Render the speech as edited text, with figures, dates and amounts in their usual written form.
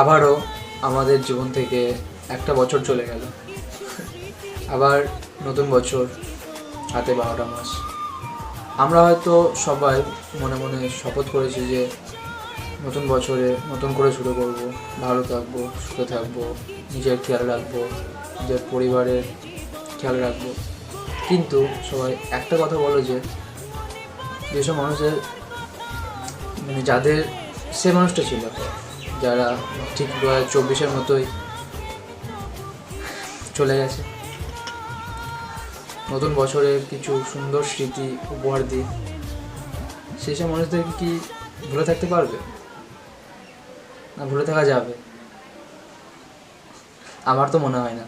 আবারও আমাদের জীবন থেকে একটা বছর চলে গেল। আবার নতুন বছর, হাতে 12টা মাস। আমরা হয়তো সবাই মনে মনে শপথ করেছি যে নতুন বছরে নতুন করে শুরু করব, ভালো থাকবো, সুখে থাকবো, নিজের খেয়াল রাখবো, নিজের পরিবারের খেয়াল রাখবো। কিন্তু সবাই একটা কথা বলো যে যেসব মানুষের যাদের সে মানুষটা ছিল, যারা ঠিক 2024-এর মতোই চলে গেছে, নতুন বছরের কিছু সুন্দর স্মৃতি উপহার দিই, সেই সব মানুষদেরকে কি ভুলে থাকতে পারবে? না ভুলে থাকা যাবে? আমার তো মনে হয় না।